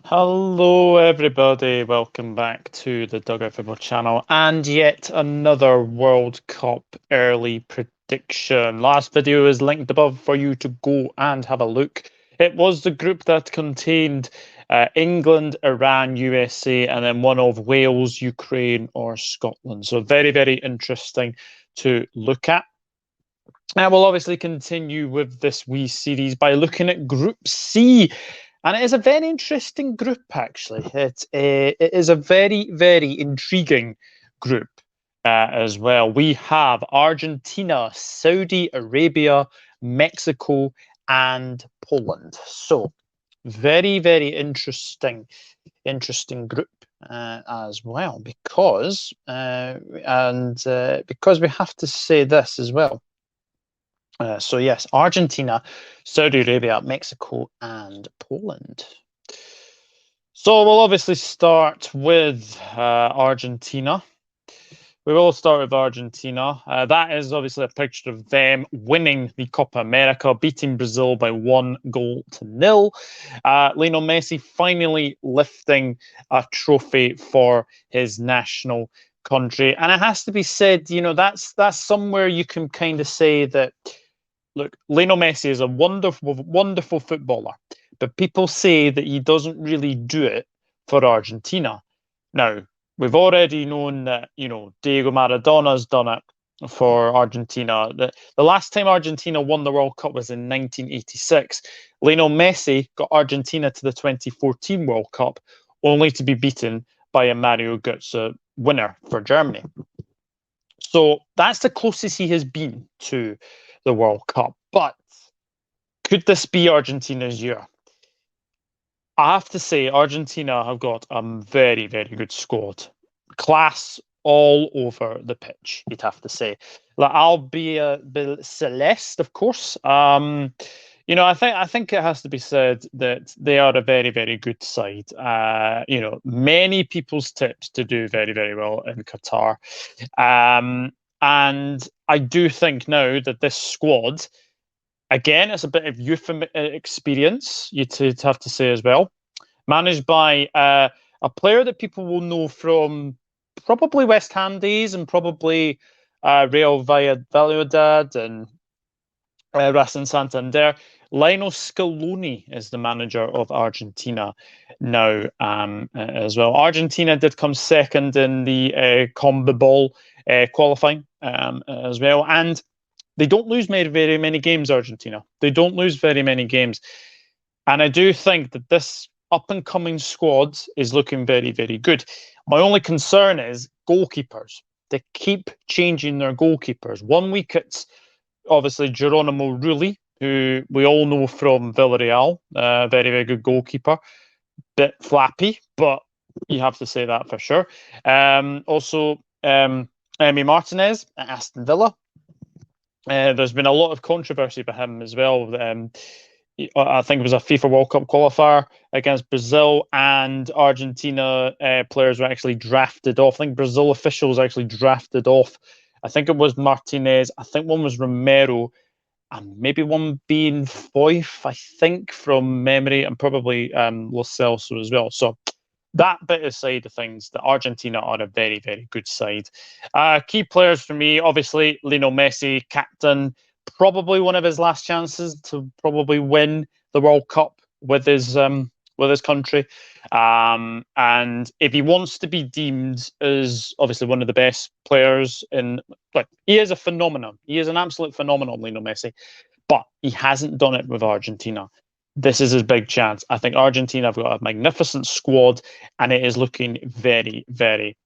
Hello, everybody. Welcome back to the Dugout Football channel and yet another World Cup early prediction. Last video is linked above for you to go and have a look. It was the group that contained England, Iran, USA, and then one of Wales, Ukraine, or Scotland. So very, very interesting to look at. And we'll obviously continue with this wee series by looking at Group C. And it is a very interesting group, actually. It is a very, very intriguing group as well. We have Argentina, Saudi Arabia, Mexico, and Poland. So, very, very interesting group as well, because because we have to say this as well. So yes, Argentina, Saudi Arabia, Mexico, and Poland. So we'll obviously start with Argentina. We will start with Argentina. That is obviously a picture of them winning the Copa America, beating Brazil by 1-0. Lionel Messi finally lifting a trophy for his national country. And it has to be said, that's somewhere you can kind of say that, look, Lionel Messi is a wonderful, wonderful footballer, but people say that he doesn't really do it for Argentina. Now, we've already known that, Diego Maradona's done it for Argentina. The last time Argentina won the World Cup was in 1986. Lionel Messi got Argentina to the 2014 World Cup, only to be beaten by a Mario Götze winner for Germany. So that's the closest he has been to the World Cup. But could this be Argentina's year? I have to say, Argentina have got a very, very good squad. Class all over the pitch, you'd have to say. Like Albiceleste, of course. I think it has to be said that they are a very, very good side. Many people's tips to do very, very well in Qatar. And I do think now that this squad, again, it's a bit of youth experience, you'd have to say as well, managed by a player that people will know from probably West Ham days and probably Real Valladolid and Racing Santander. Lionel Scaloni is the manager of Argentina now as well. Argentina did come second in the Conmebol qualifying as well. And they don't lose very many games, Argentina. They don't lose very many games. And I do think that this up-and-coming squad is looking very, very good. My only concern is goalkeepers. They keep changing their goalkeepers. 1 week it's obviously Geronimo Rulli, who we all know from Villarreal, very, very good goalkeeper. Bit flappy, but you have to say that for sure. Also, Emi Martinez at Aston Villa. There's been a lot of controversy about him as well. I think it was a FIFA World Cup qualifier against Brazil, and Argentina players were actually drafted off. I think Brazil officials actually drafted off. I think it was Martinez. I think one was Romero, and maybe one being Foyth, I think, from memory, and probably Lo Celso as well. So that bit aside of things, the Argentina are a very, very good side. Key players for me, obviously, Lionel Messi, captain, probably one of his last chances to probably win the World Cup with his country. And if he wants to be deemed as obviously one of the best players he is a phenomenon. He is an absolute phenomenon, Lionel Messi, but he hasn't done it with Argentina. This is his big chance. I think Argentina have got a magnificent squad, and it is looking very, very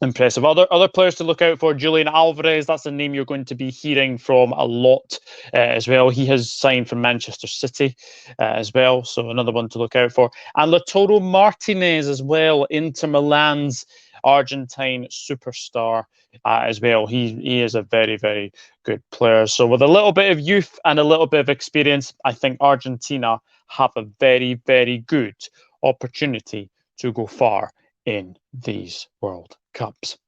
impressive. Other players to look out for: Julian Alvarez. That's a name you're going to be hearing from a lot as well. He has signed for Manchester City as well, so another one to look out for. And Lautaro Martinez as well, Inter Milan's Argentine superstar as well. He is a very, very good player. So with a little bit of youth and a little bit of experience, I think Argentina have a very, very good opportunity to go far in these World Cups.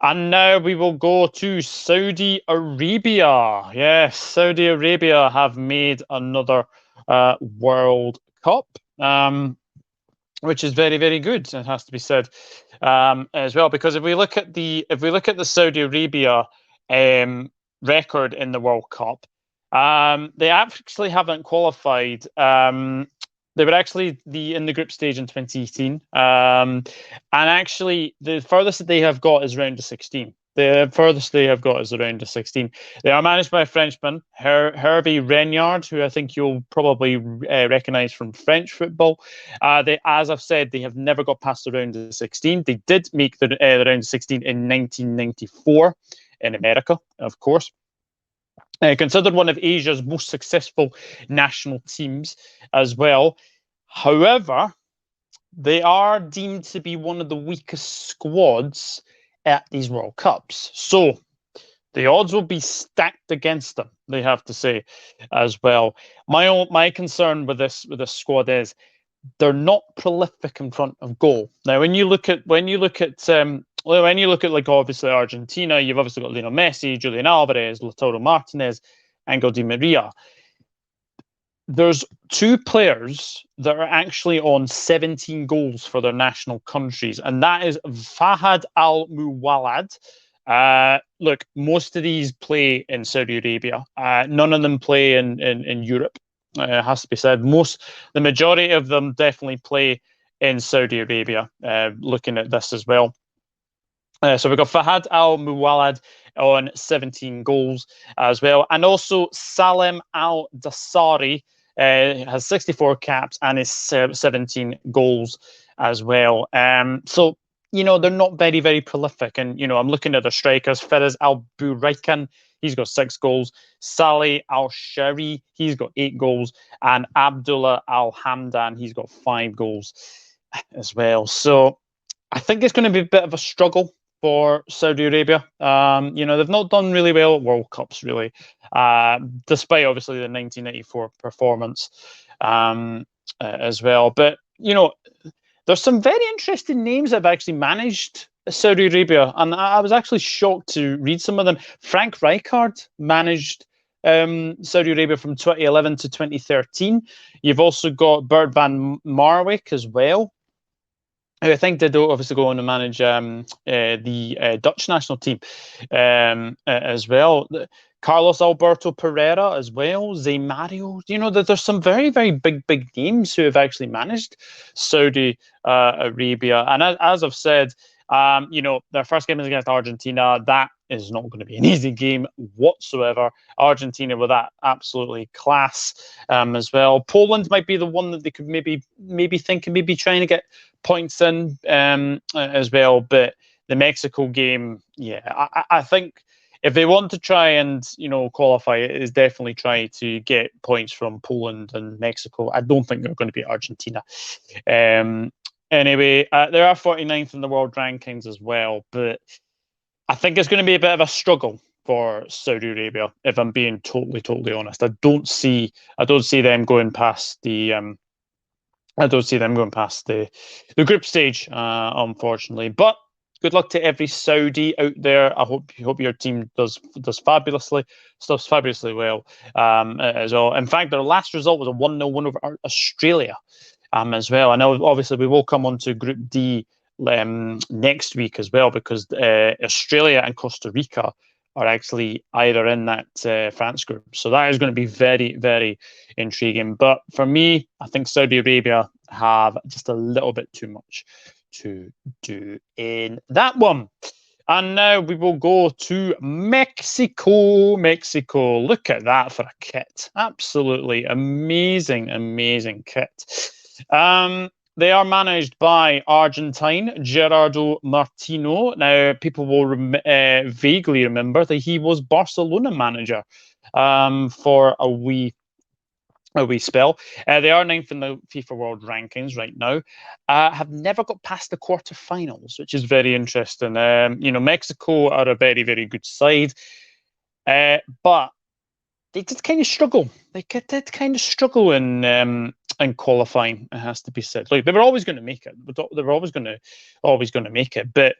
And now we will go to Saudi Arabia. Yes, Saudi Arabia have made another World Cup. which is very, very good. It has to be said as well, because if we look at the Saudi Arabia record in the World Cup, they actually haven't qualified. They were actually in the group stage in 2018, and actually the furthest that they have got is round of 16. The furthest they have got is around the 16. They are managed by a Frenchman, Hervé Renard, who I think you'll probably recognise from French football. As I've said, they have never got past the round of 16. They did make the round of 16 in 1994 in America, of course. Considered one of Asia's most successful national teams as well. However, they are deemed to be one of the weakest squads at these World Cups. So the odds will be stacked against them, they have to say, as well. My concern with this squad is they're not prolific in front of goal. Now, when you look at like obviously Argentina, you've obviously got Lionel Messi, Julian Alvarez, Lautaro Martinez, Angel Di Maria. There's two players that are actually on 17 goals for their national countries, and that is Fahad Al-Muwallad. Look, most of these play in Saudi Arabia. None of them play in Europe. It has to be said. The majority of them definitely play in Saudi Arabia. Looking at this as well. So we've got Fahad Al-Muwallad on 17 goals as well. And also Salem Al-Dassari has 64 caps and is 17 goals as well. So, they're not very, very prolific. And, I'm looking at the strikers. Firaz Al-Buraikan, he's got 6 goals. Saleh Al-Shehri, he's got 8 goals. And Abdullah Al-Hamdan, he's got 5 goals as well. So I think it's going to be a bit of a struggle for Saudi Arabia. They've not done really well at World Cups, really, despite obviously the 1994 performance as well. But, there's some very interesting names that have actually managed Saudi Arabia, and I was actually shocked to read some of them. Frank Rijkaard managed Saudi Arabia from 2011 to 2013. You've also got Bert van Marwijk as well, who I think did obviously go on to manage the Dutch national team as well. Carlos Alberto Pereira as well. Zé Mario. There's some very, very big names who have actually managed Saudi Arabia. And as I've said, their first game is against Argentina. That is not going to be an easy game whatsoever. Argentina with that absolutely class as well. Poland might be the one that they could maybe think and maybe trying to get points in as well. But the Mexico game, yeah, I think if they want to try and qualify, it is definitely try to get points from Poland and Mexico. I don't think they're going to be Argentina. Anyway, they are 49th in the world rankings as well, but I think it's going to be a bit of a struggle for Saudi Arabia, if I'm being totally honest. I don't see them going past the group stage, unfortunately. But good luck to every Saudi out there. I hope your team does fabulously well as well. In fact, their last result was a 1-0 win over Australia as well. I know obviously we will come on to Group D next week as well, because Australia and Costa Rica are actually either in that France group. So that is going to be very, very intriguing. But for me, I think Saudi Arabia have just a little bit too much to do in that one. And now we will go to Mexico. Mexico, look at that for a kit. Absolutely amazing kit. They are managed by Argentine Gerardo Martino. Now, people will vaguely remember that he was Barcelona manager for a wee spell. They are 9th in the FIFA World Rankings right now. Have never got past the quarterfinals, which is very interesting. Mexico are a very, very good side, but they did kind of struggle. They did kind of struggle in qualifying. It has to be said. Like, they were always going to make it. They were always going to make it. But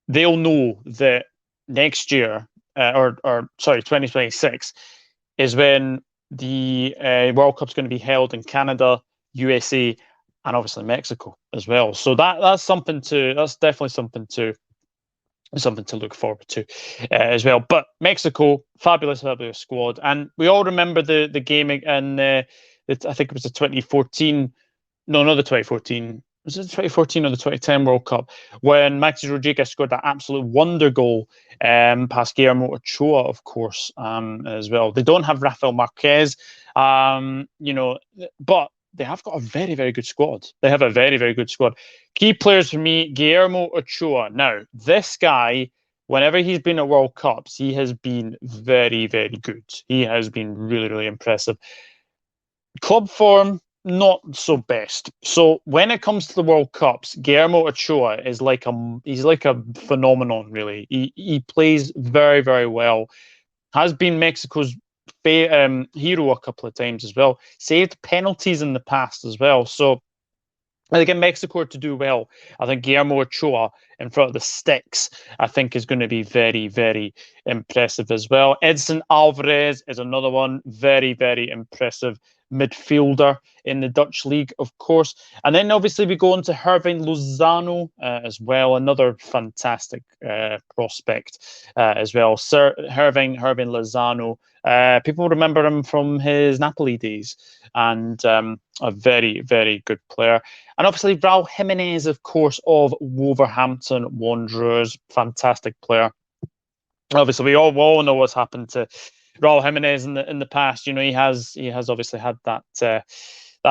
they'll know that next year, 2026, is when the World Cup's going to be held in Canada, USA, and obviously Mexico as well. So that's definitely something to look forward to as well. But Mexico, fabulous, fabulous squad, and we all remember the game in I think it was the 2014. No, not the 2014. Was it the 2014 or the 2010 World Cup when Maxi Rodriguez scored that absolute wonder goal past Guillermo Ochoa, of course, as well. They don't have Rafael Marquez, but they have got a very, very good squad. They have a very, very good squad. Key players for me, Guillermo Ochoa. Now, this guy, whenever he's been at World Cups, he has been very, very good. He has been really, really impressive. Club form, not so best. So when it comes to the World Cups, Guillermo Ochoa is he's like a phenomenon, really. He plays very, very well. Has been Mexico's hero a couple of times as well. Saved penalties in the past as well. So I think in Mexico to do well, I think Guillermo Ochoa in front of the sticks, I think is going to be very, very impressive as well. Edson Alvarez is another one, very, very impressive midfielder in the Dutch league, of course. And then obviously we go on to Hirving Lozano as well, another fantastic prospect as well. Sir Hirving Lozano. People remember him from his Napoli days, and a very, very good player. And obviously, Raul Jimenez, of course, of Wolverhampton Wanderers, fantastic player. Obviously, we all know what's happened to Raul Jimenez in the past. He has obviously had that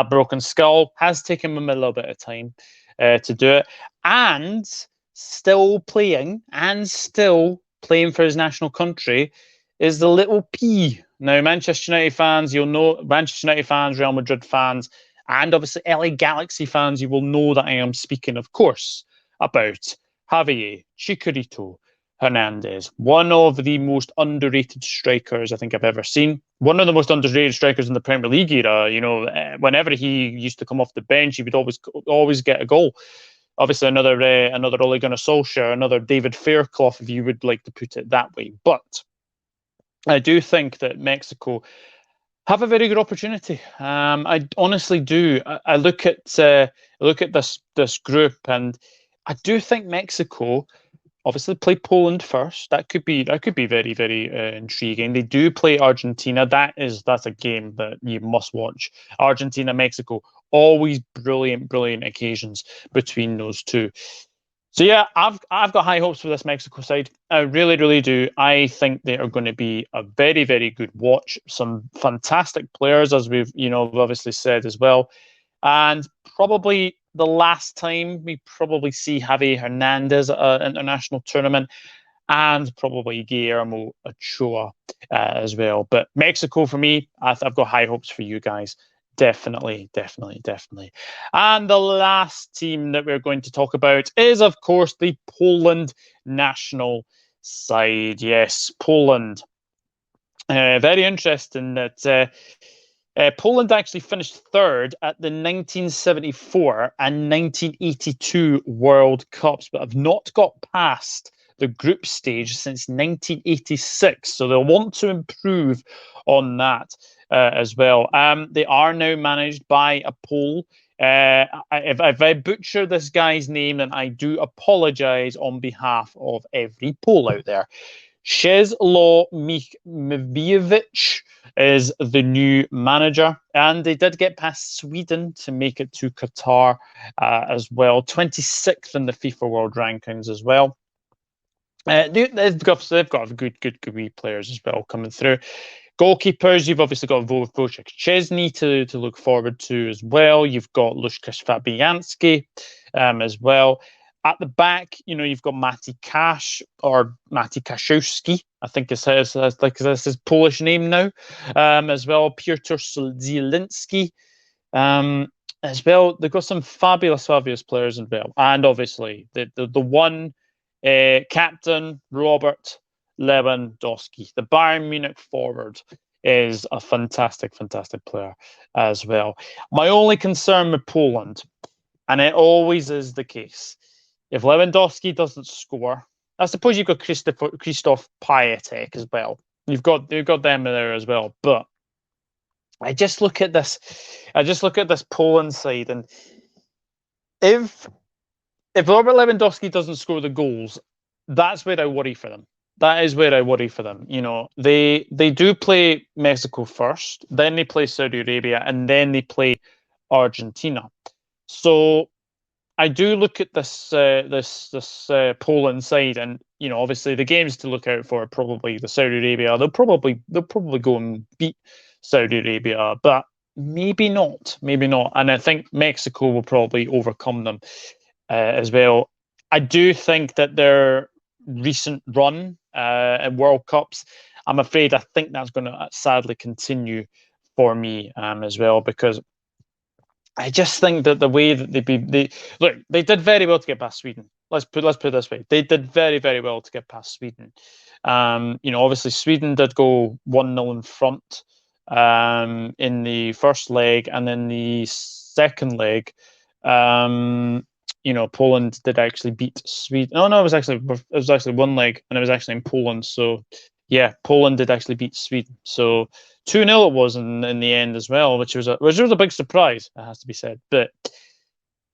broken skull. Has taken him a little bit of time to do it, and still playing for his national country is the little P. Now, Manchester United fans, you'll know Manchester United fans, Real Madrid fans, and obviously LA Galaxy fans, you will know that I am speaking, of course, about Javier Chicharito Hernandez, one of the most underrated strikers I think I've ever seen. One of the most underrated strikers in the Premier League era. Whenever he used to come off the bench, he would always get a goal. Obviously, another Ole Gunnar Solskjaer, another David Fairclough, if you would like to put it that way. But I do think that Mexico have a very good opportunity. I honestly do. I look at this group, and I do think Mexico obviously play Poland first. That could be very, very intriguing. They do play Argentina. That's a game that you must watch. Argentina, Mexico, always brilliant occasions between those two. So yeah, I've got high hopes for this Mexico side. I really, really do. I think they are going to be a very, very good watch. Some fantastic players, as we've obviously said as well, and probably the last time we probably see Javi Hernandez at an international tournament, and probably Guillermo Ochoa as well. But Mexico for me, I've got high hopes for you guys. Definitely. And the last team that we're going to talk about is, of course, the Poland national side. Yes, Poland. Very interesting that Poland actually finished third at the 1974 and 1982 World Cups, but have not got past the group stage since 1986. So they'll want to improve on that as well. They are now managed by a Pole. If I butcher this guy's name, then I do apologize on behalf of every Pole out there. Czesław Michniewicz is the new manager, and they did get past Sweden to make it to Qatar as well. 26th in the FIFA World rankings as well. They've got good wee players as well coming through. Goalkeepers, you've obviously got Wojciech Szczesny to look forward to as well. You've got Łukasz Fabianski as well. At the back, you've got Mati Kasz or Mati Kaszewski, I think is his Polish name now, as well. Piotr Zielinski, as well. They've got some fabulous players as well, and obviously the one captain Robert Lewandowski, the Bayern Munich forward, is a fantastic player as well. My only concern with Poland, and it always is the case, if Lewandowski doesn't score, I suppose you've got Krzysztof Piatek as well. You've got them there as well. But I just look at this Poland side, and if Robert Lewandowski doesn't score the goals, that's where I worry for them. That is where I worry for them. You know, they do play Mexico first, then they play Saudi Arabia, and then they play Argentina. So I do look at this Poland side, and you know, obviously the games to look out for are probably the Saudi Arabia. They'll probably go and beat Saudi Arabia, but maybe not, maybe not. And I think Mexico will probably overcome them as well. I do think that their recent run in World Cups, I'm afraid, I think that's going to sadly continue for me as well, because I just think that the way that they did very well to get past Sweden. Let's put it this way: they did very, very well to get past Sweden. You know, obviously Sweden did go 1-0 in front in the first leg, and then the second leg, you know, Poland did actually beat Sweden. Oh no, it was actually one leg, and it was actually in Poland. So yeah, Poland did actually beat Sweden. So 2-0 it was in the end as well, which was a big surprise, it has to be said. But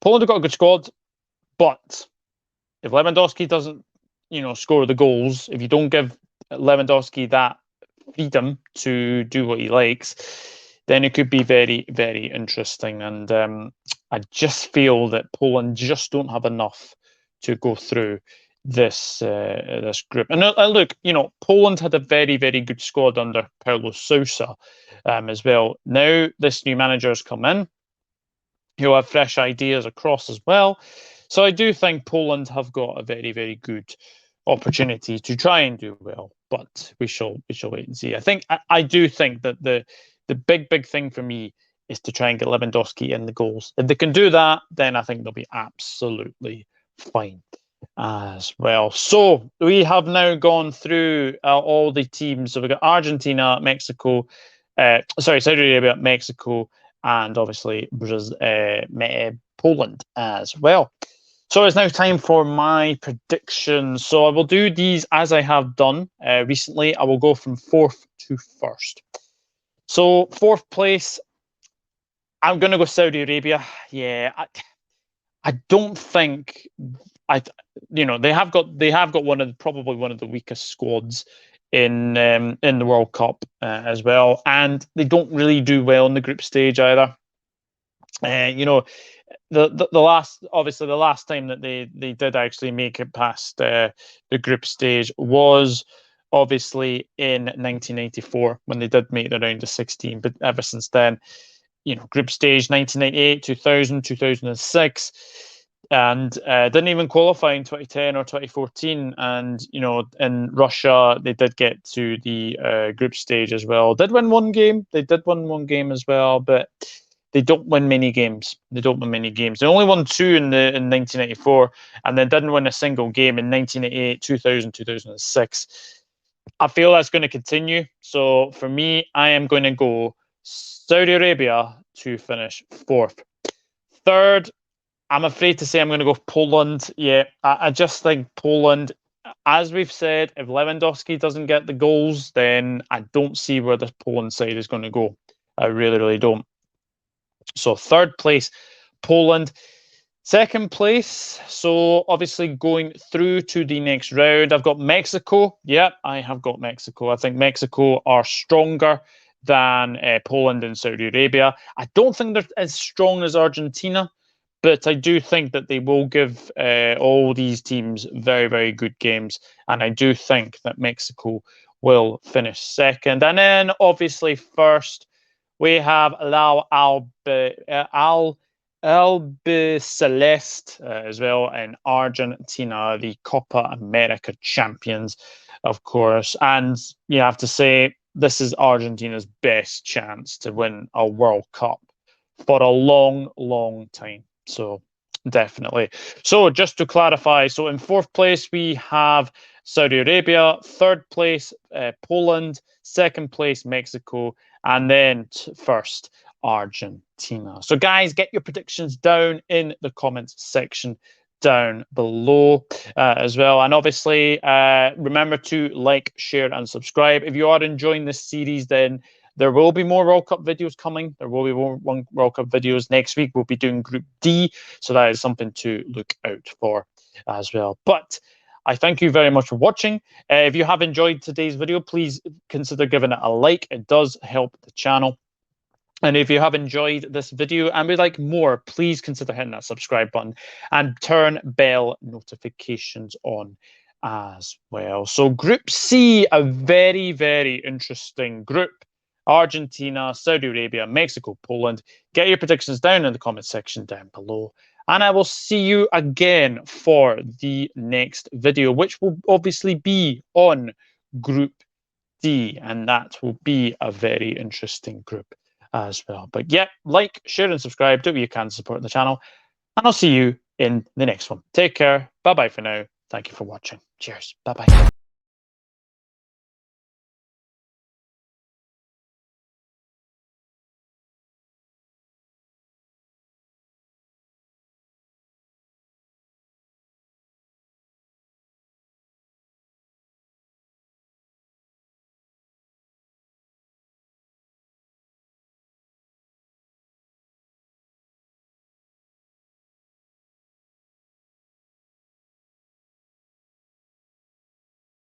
Poland have got a good squad, but if Lewandowski doesn't, you know, score the goals, if you don't give Lewandowski that freedom to do what he likes, then it could be very, very interesting. And I just feel that Poland just don't have enough to go through this group. And look, you know, Poland had a very, very good squad under Paulo Sousa as well. Now this new manager has come in, he'll have fresh ideas across as well. So I do think Poland have got a very, very good opportunity to try and do well, but we shall wait and see. I do think that the big thing for me is to try and get Lewandowski in the goals. If they can do that, then I think they'll be absolutely fine as well. So we have now gone through all the teams. So we've got Argentina, Mexico, Saudi Arabia, Mexico, and obviously Poland as well. So it's now time for my predictions. So I will do these as I have done recently. I will go from fourth to first. So fourth place, I'm going to go Saudi Arabia. Yeah, I don't think they have got probably one of the weakest squads in the World Cup as well, and they don't really do well in the group stage either. You know, the last time that they did actually make it past the group stage was obviously in 1994 when they did make the round of 16. But ever since then, you know, group stage 1998, 2000, 2006, and didn't even qualify in 2010 or 2014. And you know, in Russia, they did get to the group stage as well. Did win one game. They did win one game as well, but they don't win many games. They only won two in 1994, and then didn't win a single game in 1988, 2000, 2006. I feel that's going to continue. So for me, I am going to go Saudi Arabia to finish fourth. Third, I'm afraid to say I'm going to go Poland. Yeah, I just think Poland, as we've said, if Lewandowski doesn't get the goals, then I don't see where the Poland side is going to go. I really, really don't. So third place, Poland. Second place, so obviously going through to the next round, I've got Mexico. Yep, I have got Mexico. I think Mexico are stronger than Poland and Saudi Arabia. I don't think they're as strong as Argentina, but I do think that they will give all these teams very, very good games. And I do think that Mexico will finish second. And then obviously first, we have Albiceleste as well in Argentina, the Copa America champions, of course. And you have to say, this is Argentina's best chance to win a World Cup for a long, long time. So definitely. So just to clarify, so in fourth place, we have Saudi Arabia, third place, Poland, second place, Mexico, and then first, Argentina. So guys, get your predictions down in the comments section down below as well. And obviously, remember to like, share, and subscribe. If you are enjoying this series, then There will be more World Cup videos coming. There will be more World Cup videos next week. We'll be doing Group D, so that is something to look out for as well. But I thank you very much for watching. If you have enjoyed today's video, please consider giving it a like. It does help the channel. And if you have enjoyed this video and would like more, please consider hitting that subscribe button and turn bell notifications on as well. So Group C, a very, very interesting group. Argentina, Saudi Arabia, Mexico, Poland. Get your predictions down in the comment section down below. And I will see you again for the next video, which will obviously be on Group D. And that will be a very interesting group as well. But yeah, like, share, and subscribe. Do what you can to support the channel. And I'll see you in the next one. Take care. Bye-bye for now. Thank you for watching. Cheers. Bye-bye.